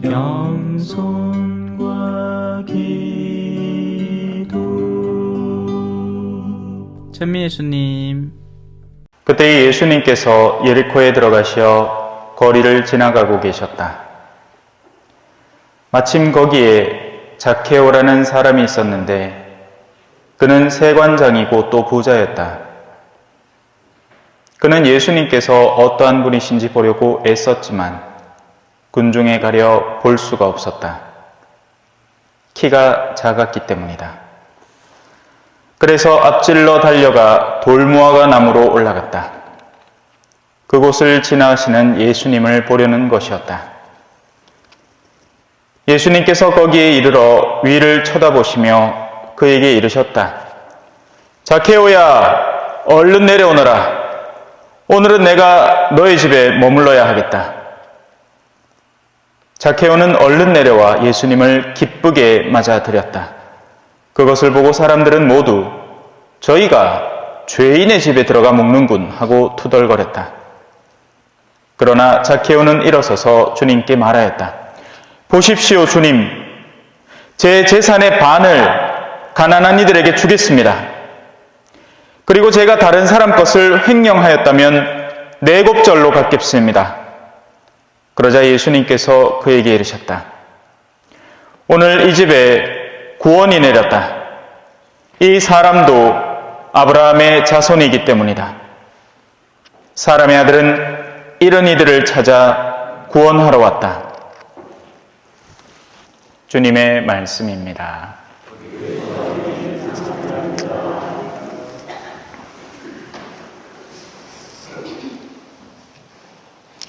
겸손과 기도. 찬미 예수님. 그때 예수님께서 예리코에 들어가시어 거리를 지나가고 계셨다. 마침 거기에 자케오라는 사람이 있었는데 그는 세관장이고 또 부자였다. 그는 예수님께서 어떠한 분이신지 보려고 애썼지만 군중에 가려 볼 수가 없었다. 키가 작았기 때문이다. 그래서 앞질러 달려가 돌무화과 나무로 올라갔다. 그곳을 지나시는 예수님을 보려는 것이었다. 예수님께서 거기에 이르러 위를 쳐다보시며 그에게 이르셨다. 자케오야, 얼른 내려오너라. 오늘은 내가 너의 집에 머물러야 하겠다. 자케오는 얼른 내려와 예수님을 기쁘게 맞아들였다. 그것을 보고 사람들은 모두 저희가 죄인의 집에 들어가 먹는군 하고 투덜거렸다. 그러나 자케오는 일어서서 주님께 말하였다. 보십시오, 주님. 제 재산의 반을 가난한 이들에게 주겠습니다. 그리고 제가 다른 사람 것을 횡령하였다면 내곱절로 갚겠습니다. 그러자 예수님께서 그에게 이르셨다. 오늘 이 집에 구원이 내렸다. 이 사람도 아브라함의 자손이기 때문이다. 사람의 아들은 이런 이들을 찾아 구원하러 왔다. 주님의 말씀입니다.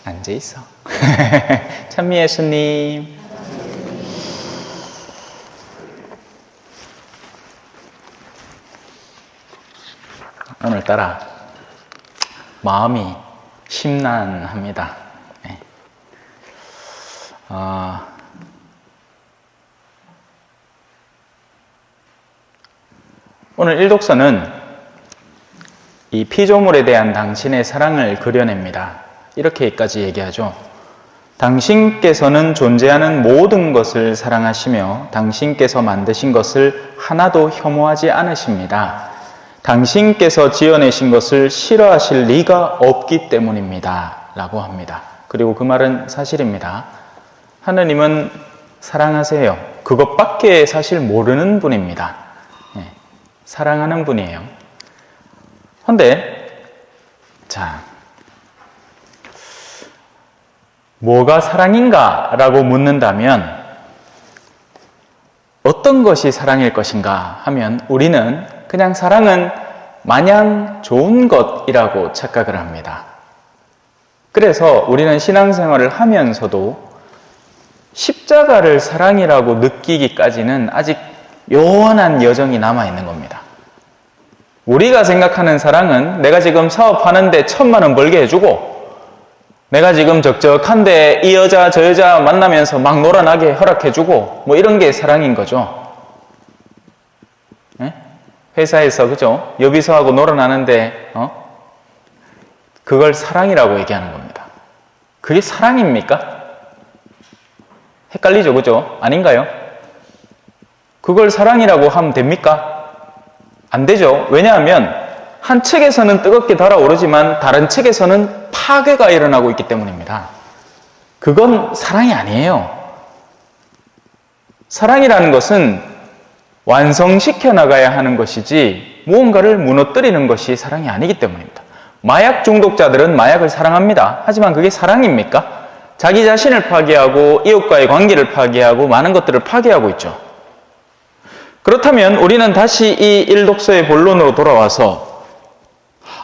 앉아 있어. 찬미 예수님. 오늘따라 마음이 심란합니다. 네. 오늘 일독서는 이 피조물에 대한 당신의 사랑을 그려냅니다. 이렇게까지 얘기하죠. 당신께서는 존재하는 모든 것을 사랑하시며 당신께서 만드신 것을 하나도 혐오하지 않으십니다. 당신께서 지어내신 것을 싫어하실 리가 없기 때문입니다. 라고 합니다. 그리고 그 말은 사실입니다. 하느님은 사랑하세요. 그것밖에 사실 모르는 분입니다. 네, 사랑하는 분이에요. 그런데 자, 뭐가 사랑인가? 라고 묻는다면 어떤 것이 사랑일 것인가 하면 우리는 그냥 사랑은 마냥 좋은 것이라고 착각을 합니다. 그래서 우리는 신앙생활을 하면서도 십자가를 사랑이라고 느끼기까지는 아직 요원한 여정이 남아있는 겁니다. 우리가 생각하는 사랑은 내가 지금 사업하는데 1,000만 원 벌게 해주고 내가 지금 적적한데 이 여자 저 여자 만나면서 막 놀아나게 허락해주고 뭐 이런 게 사랑인 거죠. 네? 회사에서 그죠? 여비서하고 놀아나는데 그걸 사랑이라고 얘기하는 겁니다. 그게 사랑입니까? 헷갈리죠, 그죠? 아닌가요? 그걸 사랑이라고 하면 됩니까? 안 되죠. 왜냐하면 한 측에서는 뜨겁게 달아오르지만 다른 측에서는 파괴가 일어나고 있기 때문입니다. 그건 사랑이 아니에요. 사랑이라는 것은 완성시켜 나가야 하는 것이지 무언가를 무너뜨리는 것이 사랑이 아니기 때문입니다. 마약 중독자들은 마약을 사랑합니다. 하지만 그게 사랑입니까? 자기 자신을 파괴하고 이웃과의 관계를 파괴하고 많은 것들을 파괴하고 있죠. 그렇다면 우리는 다시 이 일독서의 본론으로 돌아와서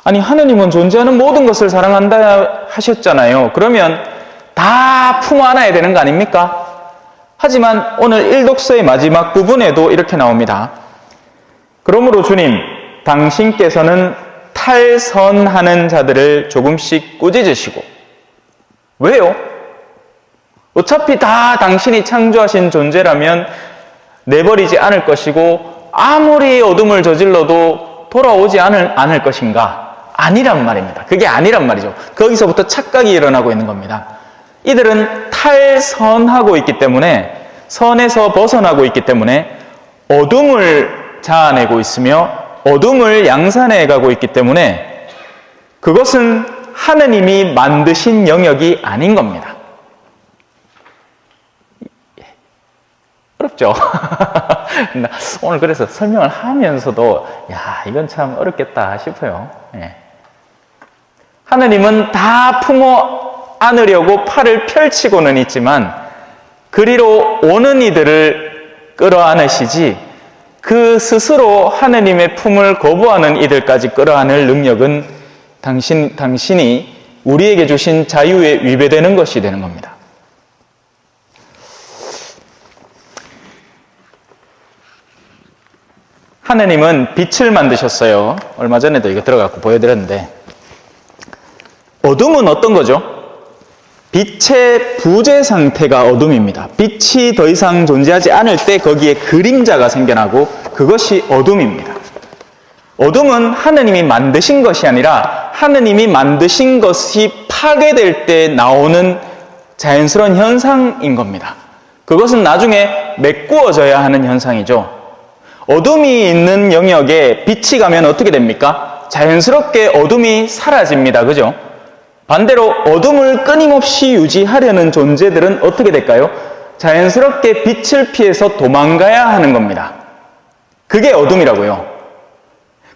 아니 하느님은 존재하는 모든 것을 사랑한다 하셨잖아요. 그러면 다 품어 안아야 되는 거 아닙니까? 하지만 오늘 일독서의 마지막 부분에도 이렇게 나옵니다. 그러므로 주님, 당신께서는 탈선하는 자들을 조금씩 꾸짖으시고. 왜요? 어차피 다 당신이 창조하신 존재라면 내버리지 않을 것이고 아무리 어둠을 저질러도 돌아오지 않을 것인가? 아니란 말입니다. 그게 아니란 말이죠. 거기서부터 착각이 일어나고 있는 겁니다. 이들은 탈선하고 있기 때문에, 선에서 벗어나고 있기 때문에 어둠을 자아내고 있으며 어둠을 양산해 가고 있기 때문에 그것은 하느님이 만드신 영역이 아닌 겁니다. 어렵죠? 오늘 그래서 설명을 하면서도 이건 참 어렵겠다 싶어요. 예. 하느님은 다 품어 안으려고 팔을 펼치고는 있지만 그리로 오는 이들을 끌어안으시지 그 스스로 하느님의 품을 거부하는 이들까지 끌어안을 능력은 당신이 우리에게 주신 자유에 위배되는 것이 되는 겁니다. 하느님은 빛을 만드셨어요. 얼마 전에도 이거 들어가고 보여드렸는데, 어둠은 어떤 거죠? 빛의 부재 상태가 어둠입니다. 빛이 더 이상 존재하지 않을 때 거기에 그림자가 생겨나고 그것이 어둠입니다. 어둠은 하느님이 만드신 것이 아니라 하느님이 만드신 것이 파괴될 때 나오는 자연스러운 현상인 겁니다. 그것은 나중에 메꾸어져야 하는 현상이죠. 어둠이 있는 영역에 빛이 가면 어떻게 됩니까? 자연스럽게 어둠이 사라집니다. 그죠? 반대로 어둠을 끊임없이 유지하려는 존재들은 어떻게 될까요? 자연스럽게 빛을 피해서 도망가야 하는 겁니다. 그게 어둠이라고요.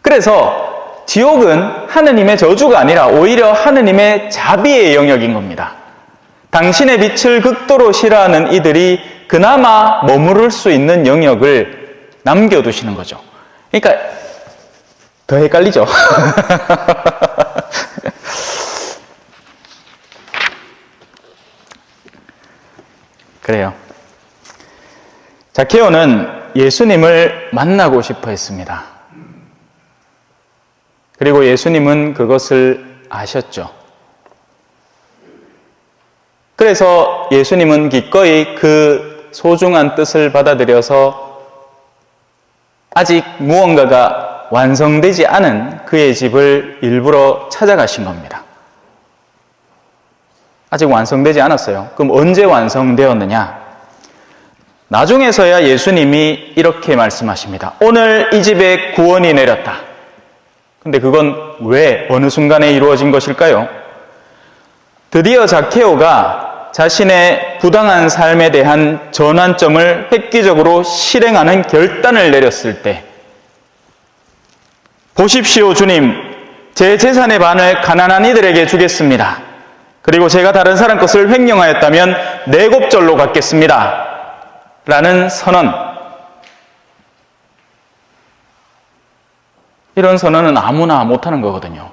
그래서 지옥은 하느님의 저주가 아니라 오히려 하느님의 자비의 영역인 겁니다. 당신의 빛을 극도로 싫어하는 이들이 그나마 머무를 수 있는 영역을 남겨두시는 거죠. 그러니까 더 헷갈리죠. 그래요. 자케오는 예수님을 만나고 싶어 했습니다. 그리고 예수님은 그것을 아셨죠. 그래서 예수님은 기꺼이 그 소중한 뜻을 받아들여서 아직 무언가가 완성되지 않은 그의 집을 일부러 찾아가신 겁니다. 아직 완성되지 않았어요. 그럼 언제 완성되었느냐? 나중에서야 예수님이 이렇게 말씀하십니다. 오늘 이 집에 구원이 내렸다. 근데 그건 왜, 어느 순간에 이루어진 것일까요? 드디어 자케오가 자신의 부당한 삶에 대한 전환점을 획기적으로 실행하는 결단을 내렸을 때, 보십시오, 주님. 제 재산의 반을 가난한 이들에게 주겠습니다. 그리고 제가 다른 사람 것을 횡령하였다면 내곱절로 갚겠습니다. 라는 선언. 이런 선언은 아무나 못하는 거거든요.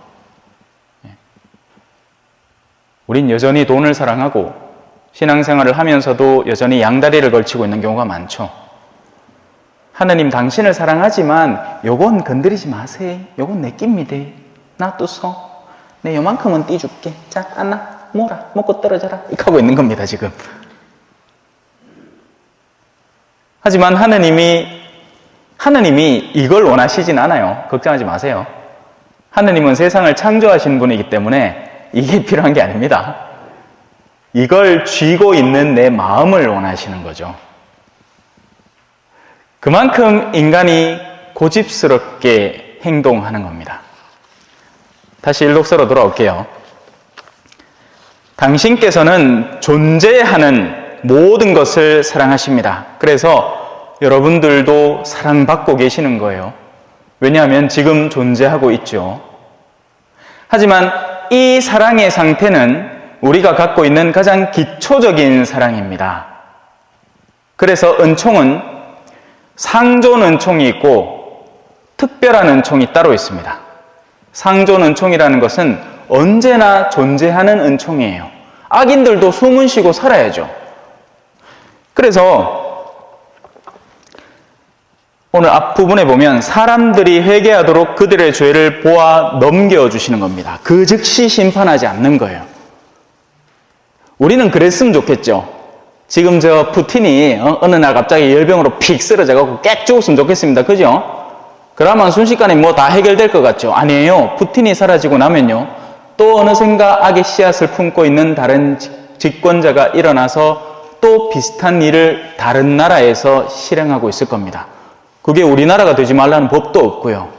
우린 여전히 돈을 사랑하고 신앙생활을 하면서도 여전히 양다리를 걸치고 있는 경우가 많죠. 하느님 당신을 사랑하지만 요건 건드리지 마세요. 요건 내 깁니다. 놔두소. 내 요만큼은 띄줄게. 자, 안나. 뭐라, 먹고 떨어져라. 이렇게 하고 있는 겁니다, 지금. 하지만 하느님이 이걸 원하시진 않아요. 걱정하지 마세요. 하느님은 세상을 창조하신 분이기 때문에 이게 필요한 게 아닙니다. 이걸 쥐고 있는 내 마음을 원하시는 거죠. 그만큼 인간이 고집스럽게 행동하는 겁니다. 다시 일독서로 돌아올게요. 당신께서는 존재하는 모든 것을 사랑하십니다. 그래서 여러분들도 사랑받고 계시는 거예요. 왜냐하면 지금 존재하고 있죠. 하지만 이 사랑의 상태는 우리가 갖고 있는 가장 기초적인 사랑입니다. 그래서 은총은 상존 은총이 있고 특별한 은총이 따로 있습니다. 상존 은총이라는 것은 언제나 존재하는 은총이에요. 악인들도 숨은 쉬고 살아야죠. 그래서 오늘 앞부분에 보면 사람들이 회개하도록 그들의 죄를 보아 넘겨주시는 겁니다. 그 즉시 심판하지 않는 거예요. 우리는 그랬으면 좋겠죠. 지금 저 푸틴이 어느 날 갑자기 열병으로 픽 쓰러져가지고 깨 죽었으면 좋겠습니다. 그죠? 그러면 순식간에 뭐 다 해결될 것 같죠? 아니에요. 푸틴이 사라지고 나면요, 또 어느샌가 악의 씨앗을 품고 있는 다른 집권자가 일어나서 또 비슷한 일을 다른 나라에서 실행하고 있을 겁니다. 그게 우리나라가 되지 말라는 법도 없고요.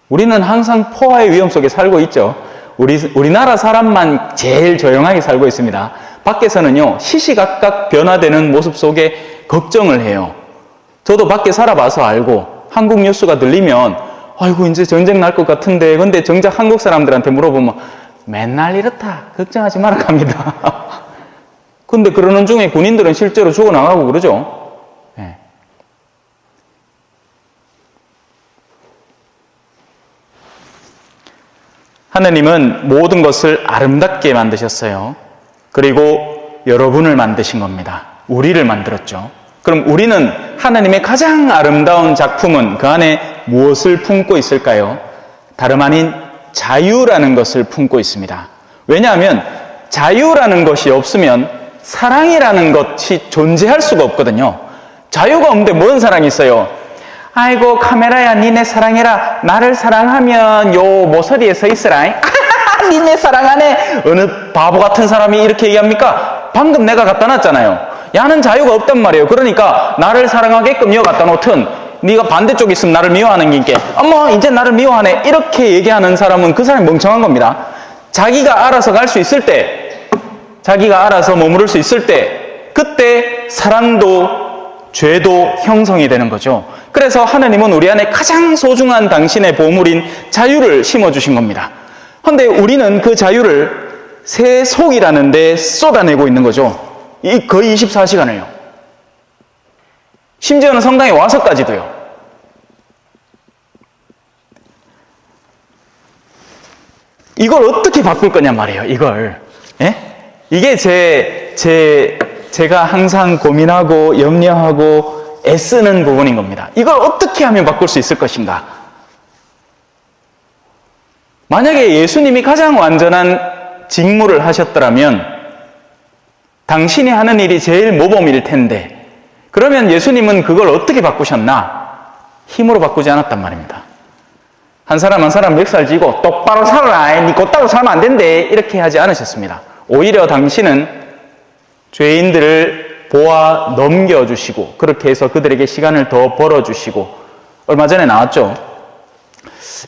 우리는 항상 포화의 위험 속에 살고 있죠. 우리나라 사람만 제일 조용하게 살고 있습니다. 밖에서는요, 시시각각 변화되는 모습 속에 걱정을 해요. 저도 밖에 살아봐서 알고, 한국 뉴스가 들리면, 아이고, 이제 전쟁 날 것 같은데, 근데 정작 한국 사람들한테 물어보면, 맨날 이렇다. 걱정하지 마라 합니다. 근데 그러는 중에 군인들은 실제로 죽어나가고 그러죠. 네. 하느님은 모든 것을 아름답게 만드셨어요. 그리고 여러분을 만드신 겁니다. 우리를 만들었죠. 그럼 우리는 하나님의 가장 아름다운 작품은 그 안에 무엇을 품고 있을까요? 다름 아닌 자유라는 것을 품고 있습니다. 왜냐하면 자유라는 것이 없으면 사랑이라는 것이 존재할 수가 없거든요. 자유가 없는데 뭔 사랑이 있어요? 아이고 카메라야 니네 사랑해라. 나를 사랑하면 요 모서리에 서 있으라. 니네 사랑하네. 어느 바보 같은 사람이 이렇게 얘기합니까? 방금 내가 갖다 놨잖아요. 야는 자유가 없단 말이에요. 그러니까 나를 사랑하게끔 이어 갖다 놓든 네가 반대쪽에 있으면 나를 미워하는 게 어머 이제 나를 미워하네. 이렇게 얘기하는 사람은 그 사람이 멍청한 겁니다. 자기가 알아서 갈 수 있을 때, 자기가 알아서 머무를 수 있을 때, 그때 사랑도 죄도 형성이 되는 거죠. 그래서 하나님은 우리 안에 가장 소중한 당신의 보물인 자유를 심어주신 겁니다. 그런데 우리는 그 자유를 새 속이라는 데 쏟아내고 있는 거죠. 거의 24시간을요. 심지어는 성당에 와서까지도요. 이걸 어떻게 바꿀 거냐 말이에요. 이걸. 예? 이게 제가 항상 고민하고 염려하고 애쓰는 부분인 겁니다. 이걸 어떻게 하면 바꿀 수 있을 것인가? 만약에 예수님이 가장 완전한 직무를 하셨더라면 당신이 하는 일이 제일 모범일 텐데, 그러면 예수님은 그걸 어떻게 바꾸셨나? 힘으로 바꾸지 않았단 말입니다. 한 사람 한 사람 멱살 쥐고 똑바로 살아라, 니 곧따로 살면 안 된대, 이렇게 하지 않으셨습니다. 오히려 당신은 죄인들을 보아 넘겨주시고, 그렇게 해서 그들에게 시간을 더 벌어주시고, 얼마 전에 나왔죠.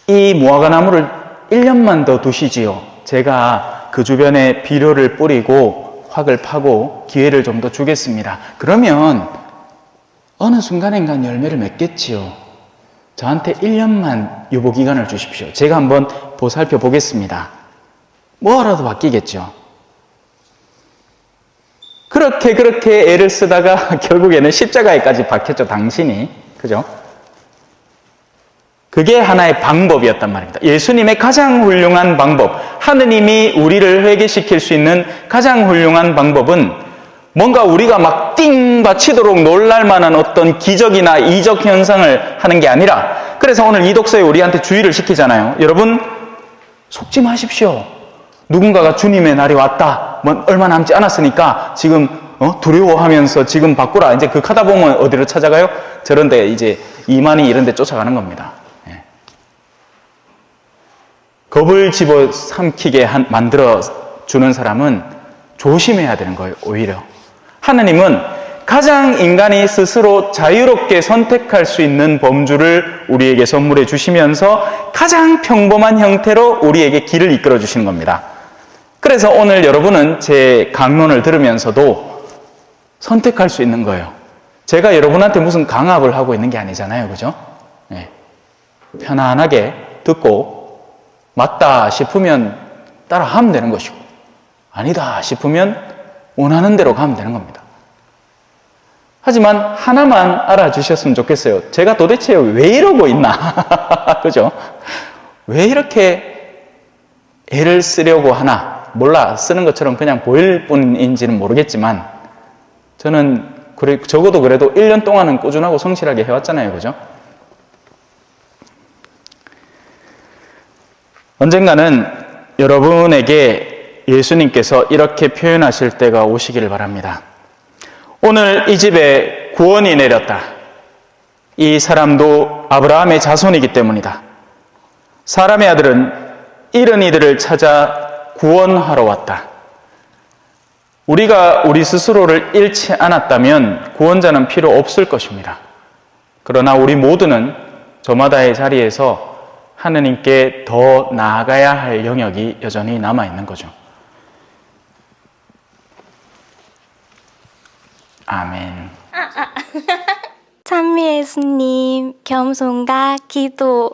이 무화과나무를 1년만 더 두시지요. 제가 그 주변에 비료를 뿌리고 확을 파고 기회를 좀 더 주겠습니다. 그러면 어느 순간엔간 열매를 맺겠지요. 저한테 1년만 유보기간을 주십시오. 제가 한번 보살펴 보겠습니다. 뭐라도 바뀌겠죠. 그렇게 애를 쓰다가 결국에는 십자가에까지 박혔죠. 당신이. 그죠? 그게 하나의 방법이었단 말입니다. 예수님의 가장 훌륭한 방법, 하느님이 우리를 회개시킬 수 있는 가장 훌륭한 방법은 뭔가 우리가 막 띵 받치도록 놀랄 만한 어떤 기적이나 이적 현상을 하는 게 아니라, 그래서 오늘 이 독서에 우리한테 주의를 시키잖아요. 여러분, 속지 마십시오. 누군가가 주님의 날이 왔다. 뭐 얼마 남지 않았으니까 지금 두려워하면서 지금 바꾸라. 이제 그 하다 보면 어디로 찾아가요? 저런데 이제 이만희 이런 데 쫓아가는 겁니다. 겁을 집어삼키게 만들어 주는 사람은 조심해야 되는 거예요. 오히려 하나님은 가장 인간이 스스로 자유롭게 선택할 수 있는 범주를 우리에게 선물해 주시면서 가장 평범한 형태로 우리에게 길을 이끌어 주시는 겁니다. 그래서 오늘 여러분은 제 강론을 들으면서도 선택할 수 있는 거예요. 제가 여러분한테 무슨 강압을 하고 있는 게 아니잖아요. 그죠? 네. 편안하게 듣고 맞다 싶으면 따라 하면 되는 것이고, 아니다 싶으면 원하는 대로 가면 되는 겁니다. 하지만 하나만 알아주셨으면 좋겠어요. 제가 도대체 왜 이러고 있나? 그죠? 왜 이렇게 애를 쓰려고 하나? 몰라. 쓰는 것처럼 그냥 보일 뿐인지는 모르겠지만, 저는 적어도 그래도 1년 동안은 꾸준하고 성실하게 해왔잖아요. 그죠? 언젠가는 여러분에게 예수님께서 이렇게 표현하실 때가 오시기를 바랍니다. 오늘 이 집에 구원이 내렸다. 이 사람도 아브라함의 자손이기 때문이다. 사람의 아들은 잃은 이들을 찾아 구원하러 왔다. 우리가 우리 스스로를 잃지 않았다면 구원자는 필요 없을 것입니다. 그러나 우리 모두는 저마다의 자리에서 하느님께 더 나아가야 할 영역이 여전히 남아있는 거죠. 아멘. 찬미 예수님, 겸손과 기도.